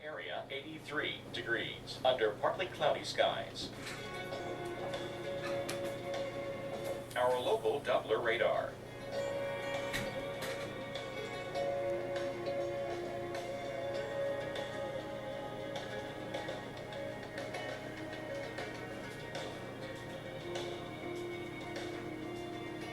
area 83 degrees under partly cloudy skies. Our local Doppler radar.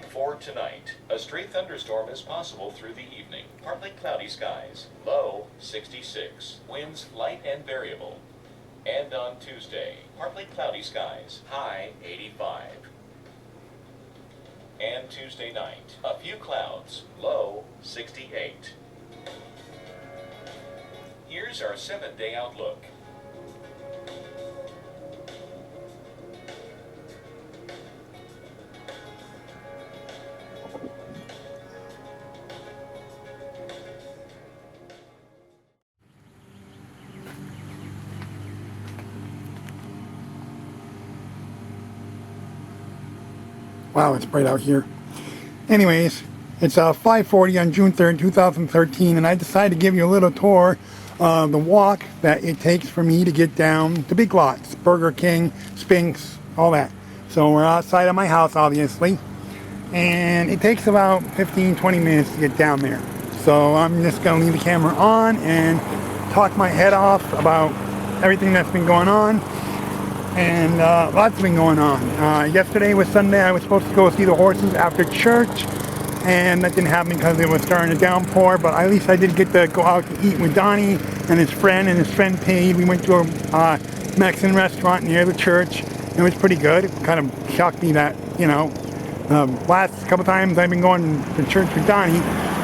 For tonight, a stray thunderstorm is possible through the evening. Partly cloudy skies, low 66, winds light and variable. And on Tuesday, partly cloudy skies, high 85. And Tuesday night, a few clouds, low 68. Here's our 7-day outlook. Wow, it's bright out here. Anyways, it's 5:40 on June 3rd, 2013, and I decided to give you a little tour of the walk that it takes for me to get down to Big Lots, Burger King, Spinks, all that. So we're outside of my house, obviously, and it takes about 15-20 minutes to get down there. So I'm just going to leave the camera on and talk my head off about everything that's been going on. And lots been going on. Yesterday was Sunday. I was supposed to go see the horses after church, and that didn't happen because it was starting to downpour, but at least I did get to go out to eat with Donnie and his friend paid. We went to a Mexican restaurant near the church. It was pretty good. It kind of shocked me that, you know, last couple times I've been going to church with Donnie,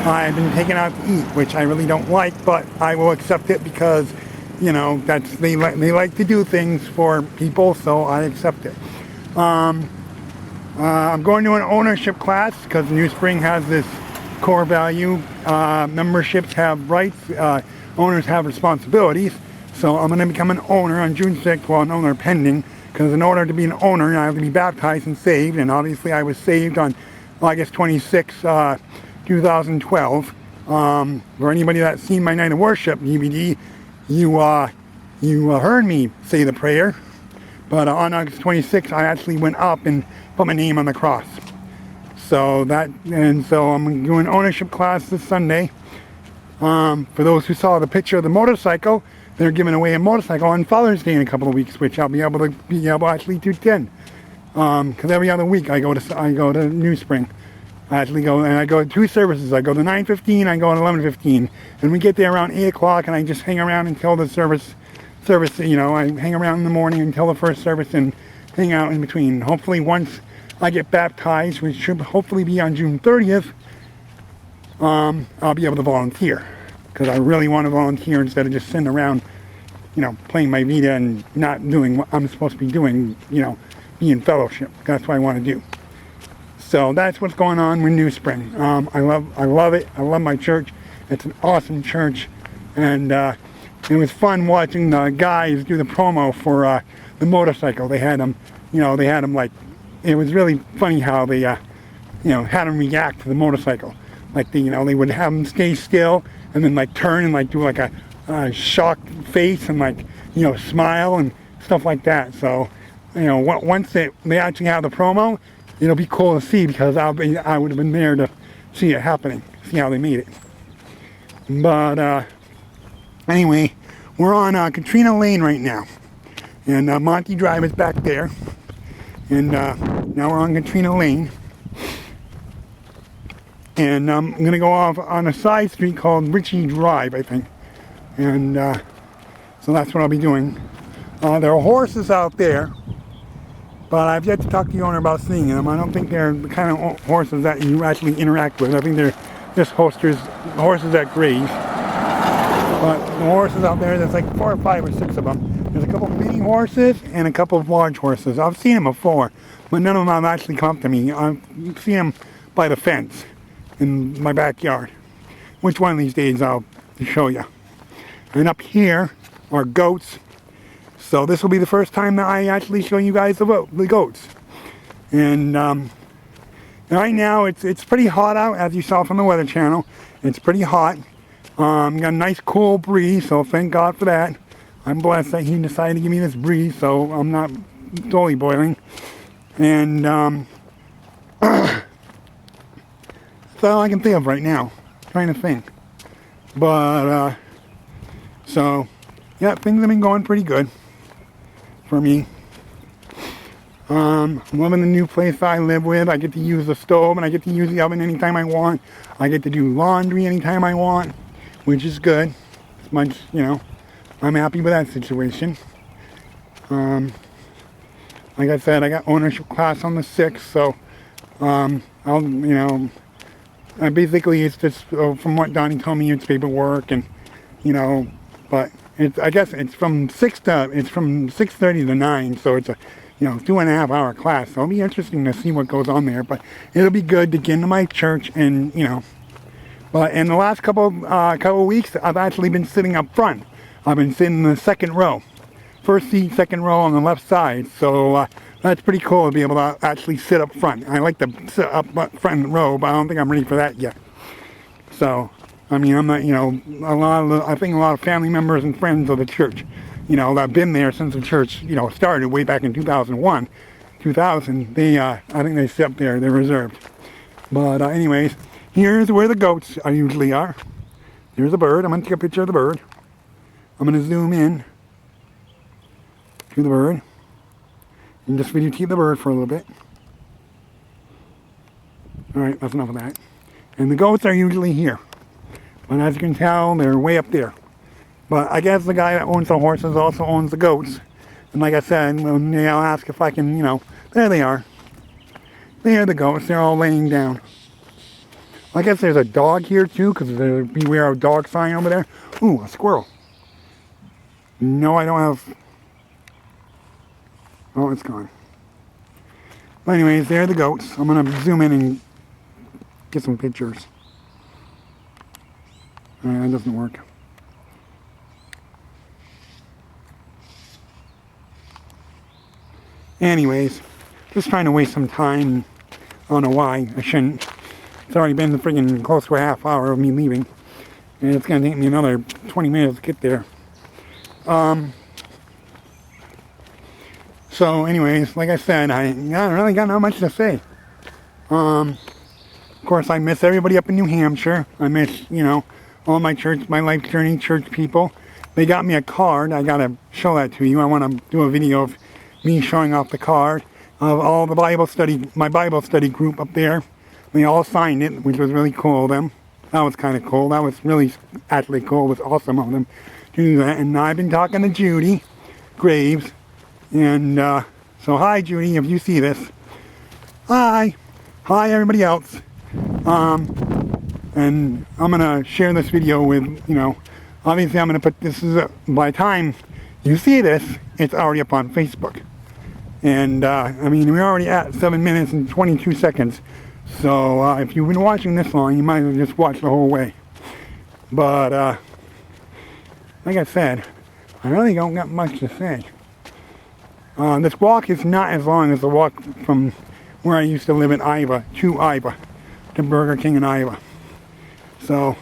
I've been taken out to eat, which I really don't like, but I will accept it because, you know, that's they like to do things for people, so I accept it. I'm going to an ownership class because New Spring has this core value. Memberships have rights, owners have responsibilities. So I'm going to become an owner on June 6th, well, an owner pending, because in order to be an owner, I have to be baptized and saved, and obviously I was saved on August 26, 2012. For anybody that's seen my Night of Worship DVD, you heard me say the prayer, but on August 26th, I actually went up and put my name on the cross. So I'm doing ownership class this Sunday. For those who saw the picture of the motorcycle, they're giving away a motorcycle on Father's Day in a couple of weeks, which I'll be able to actually to attend. Because every other week I go to New Spring. I go to 2 services. I go to 9:15, I go to 11:15, and we get there around 8 o'clock, and I just hang around until the service. You know, I hang around in the morning until the first service and hang out in between. Hopefully, once I get baptized, which should hopefully be on June 30th, I'll be able to volunteer because I really want to volunteer instead of just sitting around, you know, playing my Vita and not doing what I'm supposed to be doing. You know, be in fellowship. That's what I want to do. So that's what's going on with New Spring. I love it. I love my church. It's an awesome church, and it was fun watching the guys do the promo for the motorcycle. They had them, like, it was really funny how they, had them react to the motorcycle. Like they would have them stay still and then like turn and like do like a shocked face and like, smile and stuff like that. So, once they actually have the promo, it'll be cool to see because I would have been there to see it happening, see how they made it. But anyway, we're on Katrina Lane right now, and Monty Drive is back there, and now we're on Katrina Lane, and I'm gonna go off on a side street called Ritchie Drive, I think, and so that's what I'll be doing. There are horses out there, but I've yet to talk to the owner about seeing them. I don't think they're the kind of horses that you actually interact with. I think they're just horses that graze. But the horses out there, there's like 4 or 5 or 6 of them. There's a couple of mini horses and a couple of large horses. I've seen them before, but none of them have actually come up to me. I've seen them by the fence in my backyard, which one of these days I'll show you. And up here are goats. So this will be the first time that I actually show you guys the goats. And right now it's pretty hot out, as you saw from the Weather Channel. It's pretty hot. Got a nice cool breeze, so thank God for that. I'm blessed that he decided to give me this breeze, so I'm not totally boiling. And that's all I can think of right now. Trying to think. But so yeah, things have been going pretty good for me. I'm loving the new place that I live with. I get to use the stove and I get to use the oven anytime I want. I get to do laundry anytime I want, which is good. It's much, you know, I'm happy with that situation. Like I said, I got ownership class on the 6th, so I'll, you know, basically it's just from what Donnie told me, it's paperwork and, you know, but I guess it's from 6:30 to 9, so it's a, you know, 2.5 hour class. So it'll be interesting to see what goes on there, but it'll be good to get into my church and, you know, but in the last couple of weeks, I've actually been sitting up front. I've been sitting in the second row. First seat, second row on the left side, so that's pretty cool to be able to actually sit up front. I like to sit up front row, but I don't think I'm ready for that yet. So, I mean, I'm not, you know, I think a lot of family members and friends of the church, you know, that have been there since the church, you know, started way back in 2000, they, I think they sit up there, they're reserved. But anyways, here's where the goats usually are. Here's a bird. I'm going to take a picture of the bird. I'm going to zoom in to the bird and just videotape the bird for a little bit. Alright, that's enough of that. And the goats are usually here. But as you can tell, they're way up there. But I guess the guy that owns the horses also owns the goats. And like I said, when they'll ask if I can, you know, there they are. There are the goats. They're all laying down. I guess there's a dog here too, because there's a beware of dog sign over there. Ooh, a squirrel. No, I don't have... Oh, it's gone. But anyways, there are the goats. I'm going to zoom in and get some pictures. Alright, that doesn't work. Anyways, just trying to waste some time. I don't know why. I shouldn't. It's already been freaking close to a half hour of me leaving. And it's going to take me another 20 minutes to get there. So anyways, like I said, I don't really got not much to say. Of course, I miss everybody up in New Hampshire. I miss, you know, all my church, my Life Journey church people. They got me a card. I got to show that to you. I want to do a video of me showing off the card of all the Bible study, my Bible study group up there. They all signed it, which was really cool of them. That was kind of cool. That was really actually cool. It was awesome of them to do that. And I've been talking to Judy Graves. And so hi Judy, if you see this. Hi everybody else. And I'm gonna share this video with, you know, obviously I'm gonna put this by the time you see this, it's already up on Facebook. And I mean, we're already at 7 minutes and 22 seconds. So if you've been watching this long, you might as well just watch the whole way. But like I said, I really don't got much to say. This walk is not as long as the walk from where I used to live in Iowa to Burger King in Iowa. So,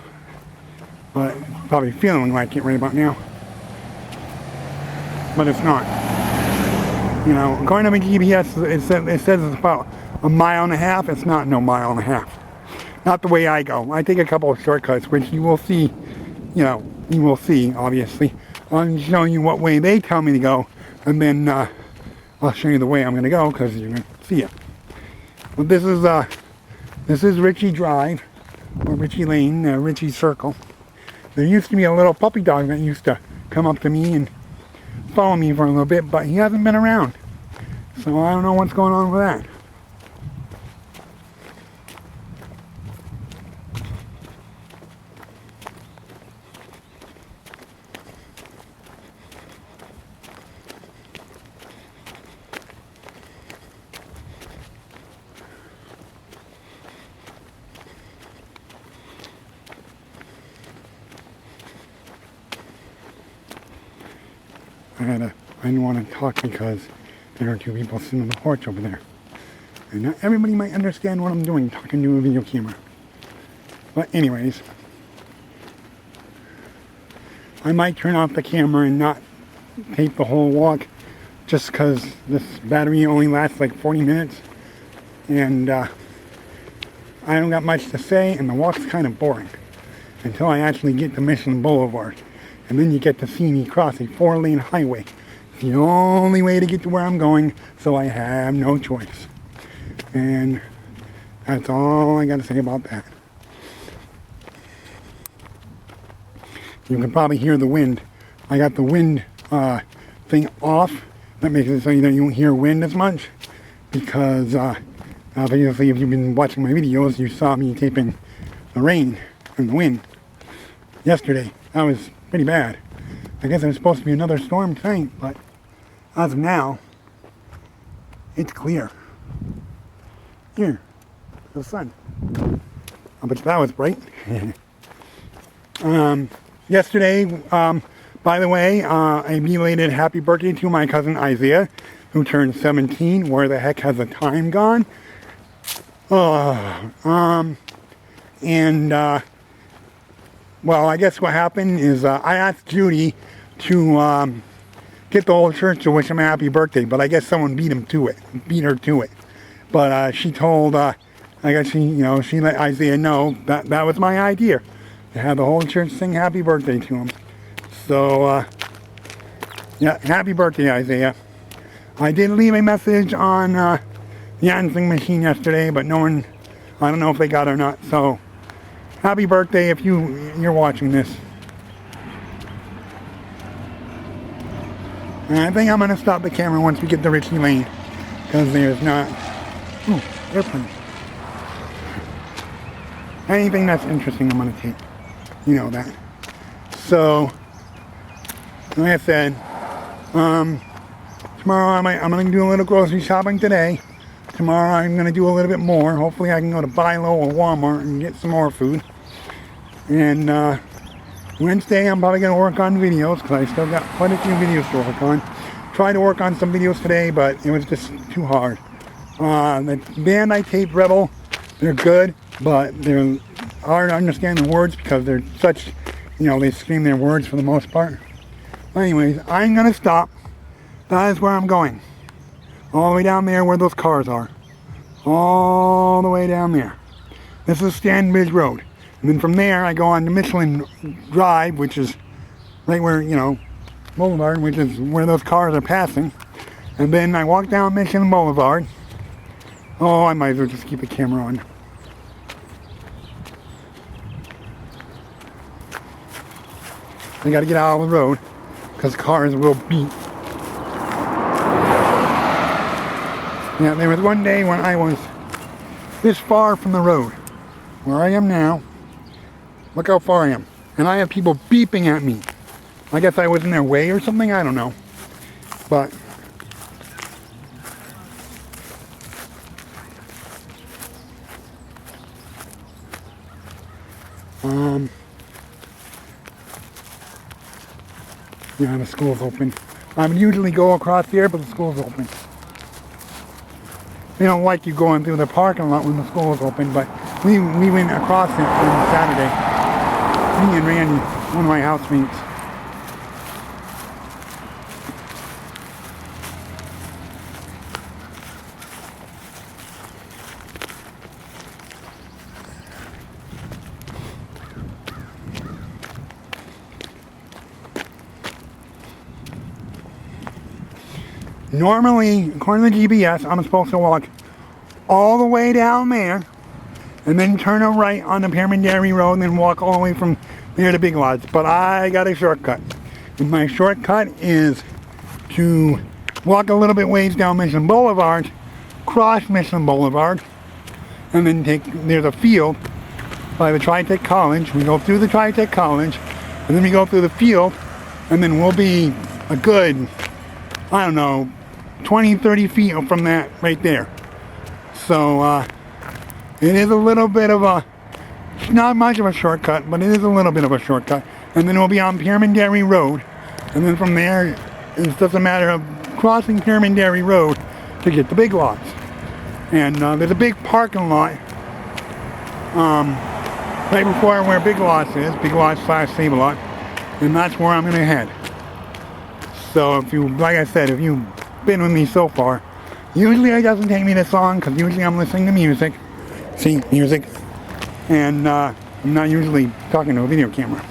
but probably feeling like it right about now. But it's not. You know, according to my GPS, it says it's about 1.5 miles. It's not no 1.5 miles. Not the way I go. I take a couple of shortcuts, which you will see, you know, you will see, obviously. I'm showing you what way they tell me to go, and then I'll show you the way I'm going to go, because you're going to see it. But this is Ritchie Drive, or Ritchie Lane, Ritchie Circle. There used to be a little puppy dog that used to come up to me and follow me for a little bit, but he hasn't been around. So I don't know what's going on with that. I didn't want to talk because there are two people sitting on the porch over there. And not everybody might understand what I'm doing talking to a video camera. But anyways, I might turn off the camera and not tape the whole walk, just because this battery only lasts like 40 minutes. And I don't got much to say, and the walk's kind of boring until I actually get to Mission Boulevard. And then you get to see me cross a 4-lane highway. It's the only way to get to where I'm going, so I have no choice. And that's all I got to say about that. You can probably hear the wind. I got the wind thing off. That makes it so you don't hear wind as much. Because obviously if you've been watching my videos, you saw me taping the rain and the wind yesterday. That was pretty bad. I guess there's supposed to be another storm tonight, but as of now, it's clear. Here, the sun. Oh, but that was bright. Yesterday, by the way, a belated happy birthday to my cousin Isaiah, who turned 17. Where the heck has the time gone? Well, I guess what happened is I asked Judy to get the whole church to wish him a happy birthday, but I guess someone beat her to it. But she told, I guess she let Isaiah know that was my idea, to have the whole church sing happy birthday to him. So, yeah, happy birthday, Isaiah. I did leave a message on the answering machine yesterday, but no one, I don't know if they got it or not. So, happy birthday if you're watching this. And I think I'm going to stop the camera once we get to Ritchie Lane, because there's not, airplane. Anything that's interesting I'm going to take. You know that. So, like I said, tomorrow I'm going to do a little grocery shopping today. Tomorrow I'm going to do a little bit more. Hopefully I can go to Bi-Lo or Walmart and get some more food. And Wednesday I'm probably going to work on videos, because I still got quite a few videos to work on. Tried to work on some videos today, but it was just too hard. The band I taped, Rebel, they're good, but they're hard to understand the words because they're such, they scream their words for the most part. But anyways, I'm going to stop. That is where I'm going. All the way down there where those cars are. All the way down there. This is Stanbridge Road. And then from there I go on to Michelin Drive, which is right where, Boulevard, which is where those cars are passing. And then I walk down Michelin Boulevard. Oh, I might as well just keep the camera on. I gotta get out of the road, because cars will beat. Yeah, there was one day when I was this far from the road. Where I am now, look how far I am. And I have people beeping at me. I guess I was in their way or something, I don't know. But yeah, the school's open. I would usually go across here, but the school's open. They don't like you going through the parking lot when the school is open, but we went across it on Saturday. Me and Randy, one of my housemates. Normally, according to GPS, I'm supposed to walk all the way down there and then turn a right on the Pyramid Dairy Road and then walk all the way from there to Big Lots. But I got a shortcut. And my shortcut is to walk a little bit ways down Mission Boulevard, cross Mission Boulevard, and then there's a field by the Tri-Tech College. We go through the Tri-Tech College, and then we go through the field, and then we'll be a good, 20, 30 feet from that right there. So, it is a little bit of a, it's not much of a shortcut, but it is a little bit of a shortcut. And then we'll be on Pyramid Dairy Road. And then from there, it's just a matter of crossing Pyramid Dairy Road to get to Big Lots. And there's a big parking lot right before where Big Lots is, Big Lots / Save-A-Lot. and that's where I'm gonna head. So if you, like I said, if you've been with me so far, usually it doesn't take me this long because usually I'm listening to music. See, music. And I'm not usually talking to a video camera.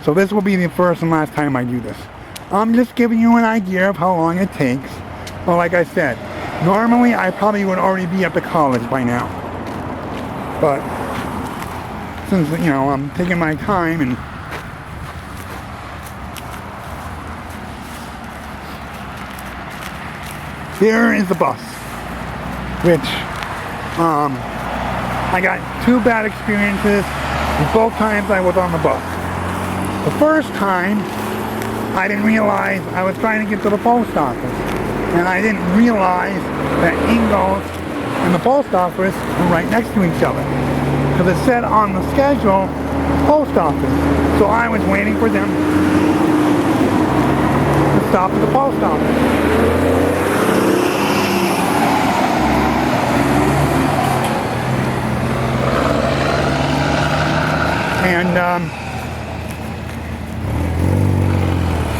So this will be the first and last time I do this. I'm just giving you an idea of how long it takes. Well, like I said, normally I probably would already be at the college by now. But since, you know, I'm taking my time and here is the bus, which I got two bad experiences both times I was on the bus. The first time, I didn't realize I was trying to get to the post office, and I didn't realize that Ingles and the post office were right next to each other, because it said on the schedule, post office. So I was waiting for them to stop at the post office. And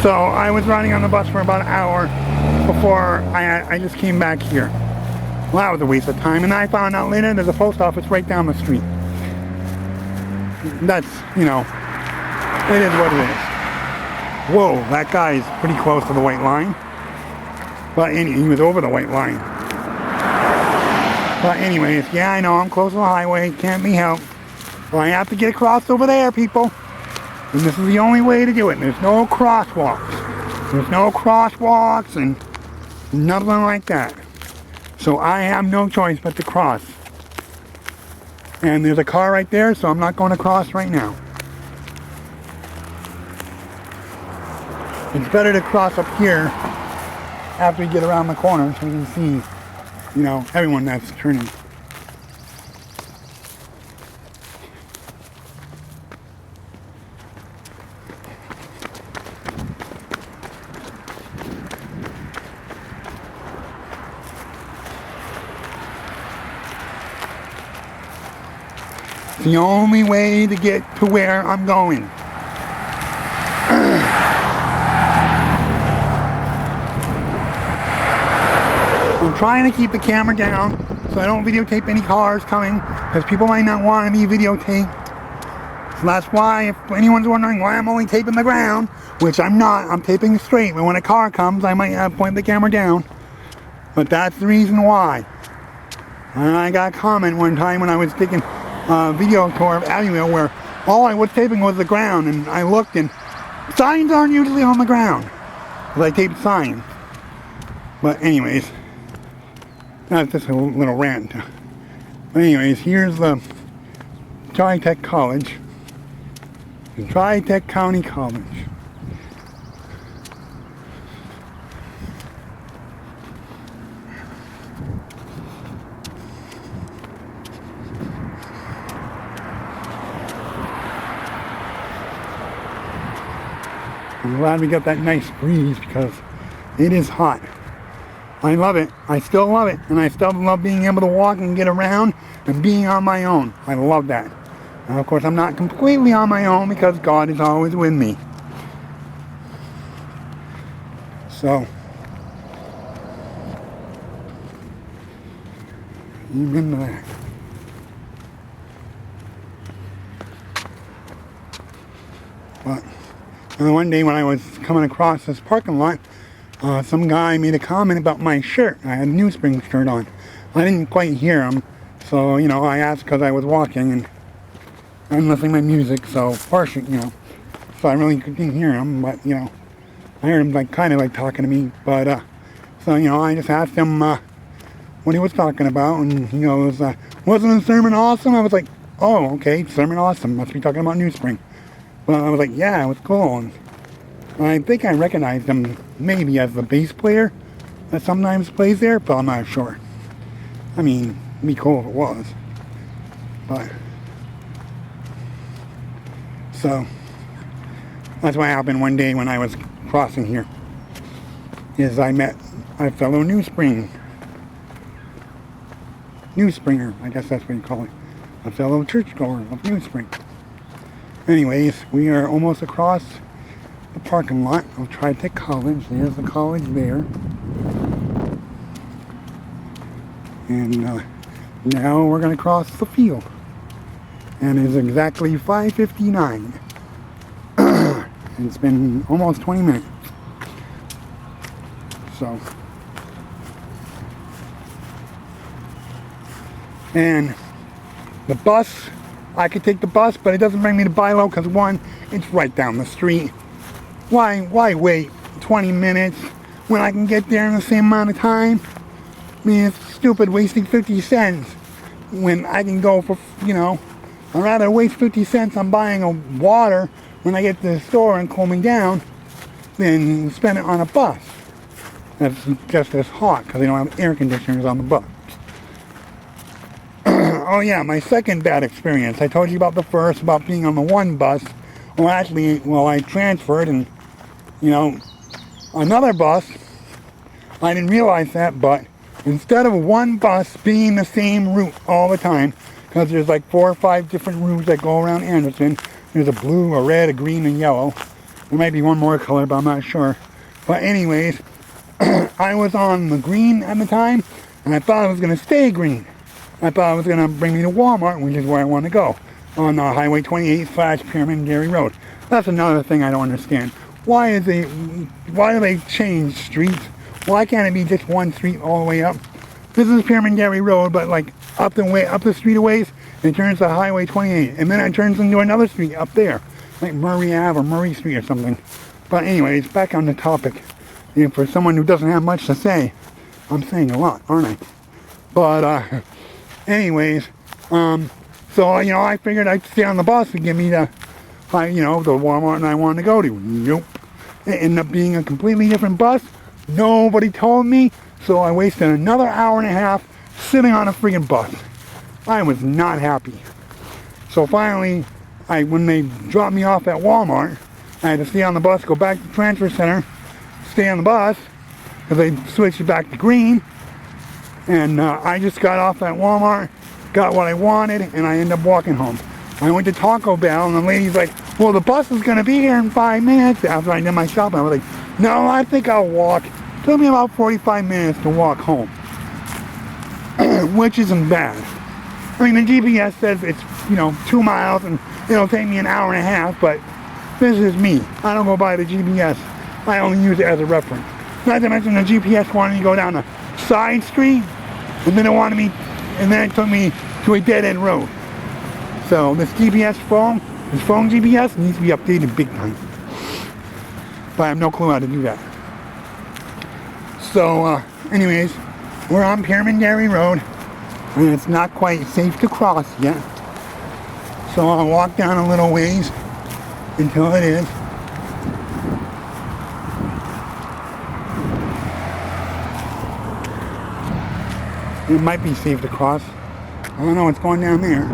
so I was riding on the bus for about an hour before I just came back here. Well, that was a waste of time, and I found out later there's a post office right down the street. That's, you know, it is what it is. Whoa, that guy's pretty close to the white line. But he was over the white line. But anyways, yeah, I know I'm close to the highway, can't be helped. Well, I have to get across over there, people. And this is the only way to do it. There's no crosswalks. There's no crosswalks and nothing like that. So I have no choice but to cross. And there's a car right there, so I'm not going to cross right now. It's better to cross up here after you get around the corner so you can see, you know, everyone that's turning. The only way to get to where I'm going. I'm trying to keep the camera down so I don't videotape any cars coming, because people might not want to be videotaped. So that's why, if anyone's wondering why I'm only taping the ground, which I'm not, I'm taping straight, but when a car comes I might point the camera down. But that's the reason why. And I got a comment one time when I was taking video tour of Abbeville where all I was taping was the ground, and I looked and signs aren't usually on the ground because I taped signs. But anyways, that's just a little rant. But anyways, here's the Tri-Tech College, the Tri-Tech County College. I'm glad we got that nice breeze because it is hot. I love it. I still love it. And I still love being able to walk and get around and being on my own. I love that. Now, of course, I'm not completely on my own because God is always with me. So, remember that. But one day when I was coming across this parking lot, some guy made a comment about my shirt. I had a New Spring shirt on. I didn't quite hear him, so, you know, I asked because I was walking and I'm listening to my music, so partially, you know, so I really couldn't hear him, but, you know, I heard him like kind of like talking to me, but, so, you know, I just asked him what he was talking about, and he goes, wasn't the sermon awesome? I was like, oh, okay, sermon awesome, must be talking about New Spring. Well, I was like, yeah, it was cool. And I think I recognized him maybe as the bass player that sometimes plays there, but I'm not sure. I mean, it'd be cool if it was. But, so, that's what happened one day when I was crossing here, is I met a fellow New Springer, I guess that's what you call it, a fellow churchgoer of New Spring. Anyways, we are almost across the parking lot of Tri-Tech College. There's the college there. And now we're going to cross the field. And it's exactly 5:59. It's been almost 20 minutes. So. And the bus, I could take the bus, but it doesn't bring me to Bilo because one, it's right down the street. Why wait 20 minutes when I can get there in the same amount of time? I mean, it's stupid wasting 50 cents when I can go for, I'd rather waste 50 cents on buying a water when I get to the store and cool me down than spend it on a bus. That's just as hot because they don't have air conditioners on the bus. Oh yeah, my second bad experience. I told you about the first, about being on the one bus. Well, actually, I transferred and, another bus, I didn't realize that, but instead of one bus being the same route all the time, because there's like 4 or 5 different routes that go around Anderson. There's a blue, a red, a green, and yellow. There might be one more color, but I'm not sure. But anyways, I was on the green at the time, and I thought it was going to stay green. I thought it was going to bring me to Walmart, which is where I want to go, on Highway 28/Pyramid Dairy Road. That's another thing I don't understand. Why do they change streets? Why can't it be just one street all the way up? This is Pyramid Dairy Road, but like up the street a ways, it turns to Highway 28, and then it turns into another street up there, like Murray Ave or Murray Street or something. But anyways, back on the topic. For someone who doesn't have much to say, I'm saying a lot, aren't I? But anyways, so I figured I'd stay on the bus to get me to, the Walmart I wanted to go to. Nope. It ended up being a completely different bus. Nobody told me, so I wasted another hour and a half sitting on a freaking bus. I was not happy. So finally, when they dropped me off at Walmart, I had to stay on the bus, go back to the transfer center, stay on the bus, because they switched it back to green. And I just got off at Walmart, got what I wanted, and I ended up walking home. I went to Taco Bell, and the lady's like, well, the bus is going to be here in 5 minutes after I did my shopping. I was like, no, I think I'll walk. It took me about 45 minutes to walk home, which isn't bad. I mean, the GPS says it's, 2 miles, and it'll take me an hour and a half, but this is me. I don't go by the GPS. I only use it as a reference. Not to mention the GPS wanted me to go down a side street, and then it took me to a dead-end road. So this phone GPS needs to be updated big time. But I have no clue how to do that. So, anyways, we're on Pyramid Dairy Road, and it's not quite safe to cross yet. So I'll walk down a little ways until it is. It might be safe to cross. I don't know what's going down there.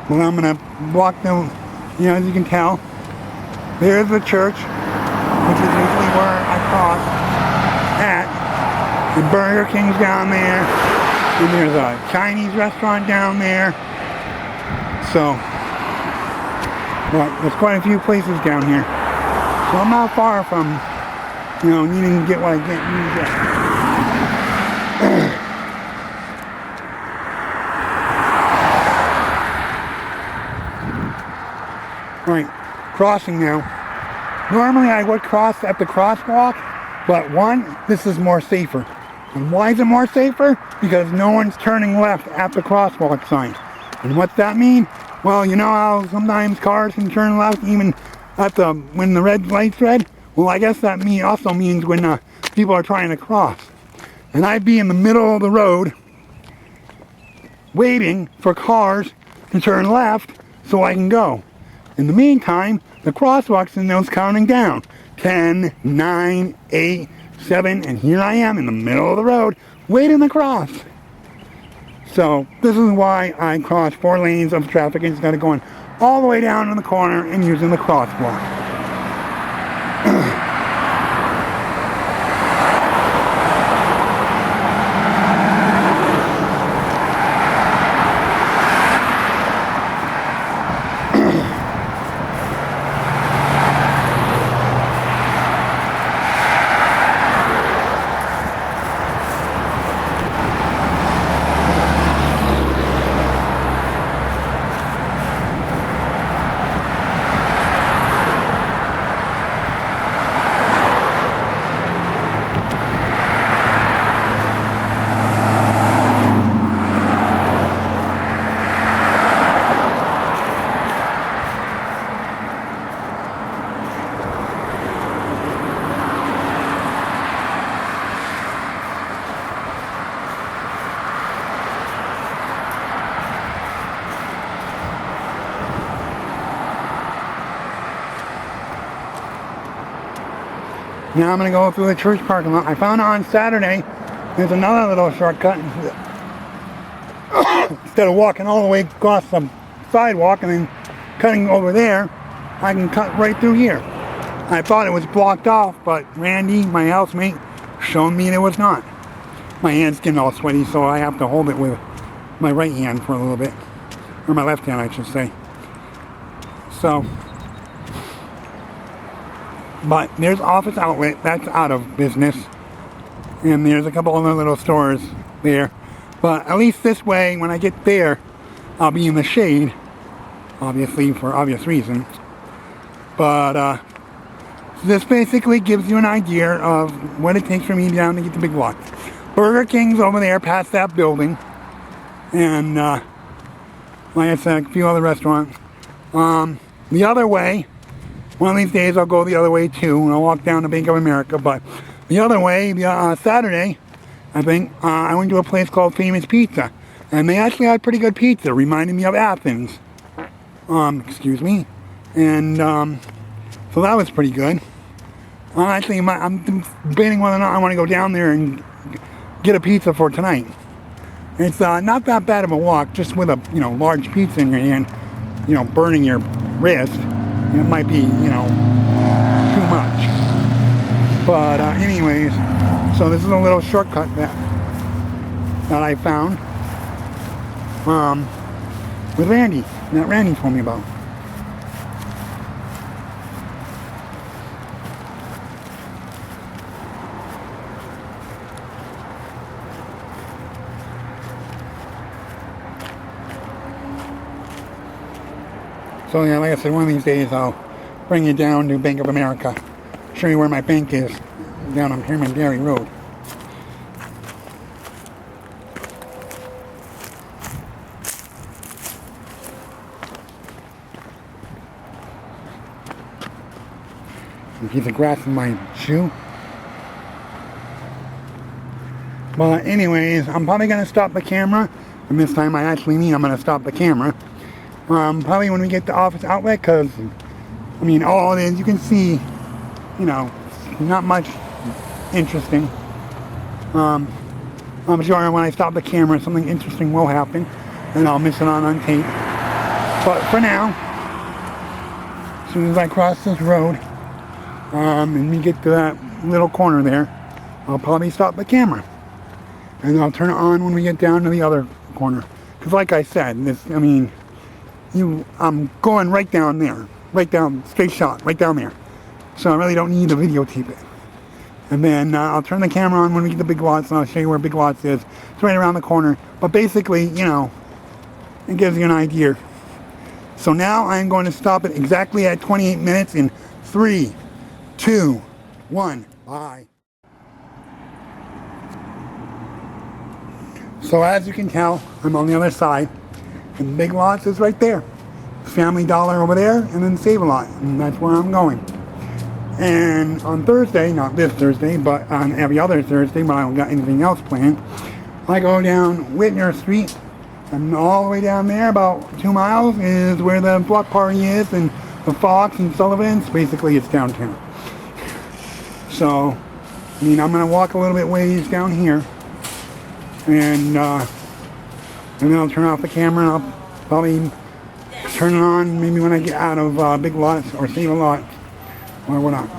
Well, I'm going to walk down, as you can tell, there's the church, which is usually where I cross at. The Burger King's down there, and there's a Chinese restaurant down there. So, there's quite a few places down here. So I'm not far from, needing to get what I need to get. Alright, crossing now. Normally I would cross at the crosswalk, but one, this is more safer. And why is it more safer? Because no one's turning left at the crosswalk sign. And what's that mean? Well, you know how sometimes cars can turn left even when the red light's red? Well, I guess that also means when people are trying to cross. And I'd be in the middle of the road waiting for cars to turn left so I can go. In the meantime, the crosswalk signal's counting down. 10, 9, 8, 7, and here I am in the middle of the road waiting to cross. So this is why I cross 4 lanes of traffic instead of going all the way down to the corner and using the crosswalk. Now I'm going to go through the church parking lot. I found out on Saturday there's another little shortcut. Instead of walking all the way across the sidewalk and then cutting over there, I can cut right through here. I thought it was blocked off, but Randy, my housemate, showed me it was not. My hand's getting all sweaty, so I have to hold it with my right hand for a little bit. Or my left hand, I should say. So, but there's Office Outlet, that's out of business. And there's a couple other little stores there. But at least this way, when I get there, I'll be in the shade. Obviously, for obvious reasons. But, this basically gives you an idea of what it takes for me down to get the big lots. Burger King's over there past that building. And, like I said, a few other restaurants. The other way, one of these days I'll go the other way too, and I'll walk down to Bank of America. But the other way, Saturday, I think, I went to a place called Famous Pizza. And they actually had pretty good pizza, reminding me of Athens. Excuse me. And, so that was pretty good. Actually, I'm debating whether or not I want to go down there and get a pizza for tonight. It's not that bad of a walk, just with a large pizza in your hand, burning your wrist. It might be too much. But anyways, so this is a little shortcut that I found with Randy, that Randy told me about. So yeah, like I said, one of these days I'll bring you down to Bank of America. Show you where my bank is, down on Herman Dairy Road. A piece of grass in my shoe. But anyways, I'm probably going to stop the camera. And this time I actually mean I'm going to stop the camera. Probably when we get to Office Outlet, because, I mean, all it is, you can see, not much interesting. I'm sure when I stop the camera, something interesting will happen, and I'll miss it on tape. But for now, as soon as I cross this road, and we get to that little corner there, I'll probably stop the camera. And I'll turn it on when we get down to the other corner. Because like I said, I'm going right down there, right down, straight shot, right down there. So I really don't need to videotape it. And then I'll turn the camera on when we get to Big Lots, and I'll show you where Big Lots is. It's right around the corner. But basically, it gives you an idea. So now I'm going to stop it exactly at 28 minutes in 3, 2, 1, bye. So as you can tell, I'm on the other side. And Big Lots is right there. Family Dollar over there, and then Save-A-Lot. And that's where I'm going. And on Thursday, not this Thursday, but on every other Thursday, when I don't got anything else planned, I go down Whitner Street, and all the way down there, about 2 miles, is where the block party is, and the Fox and Sullivan's. Basically, it's downtown. So, I'm going to walk a little bit ways down here, and then I'll turn off the camera, and I'll probably turn it on maybe when I get out of Big Lots or Save-A-Lot or whatnot.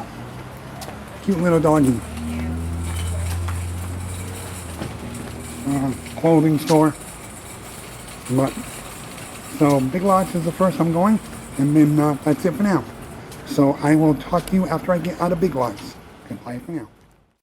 Cute little doggy. Clothing store. But so Big Lots is the first I'm going, and then that's it for now. So I will talk to you after I get out of Big Lots. Goodbye for now.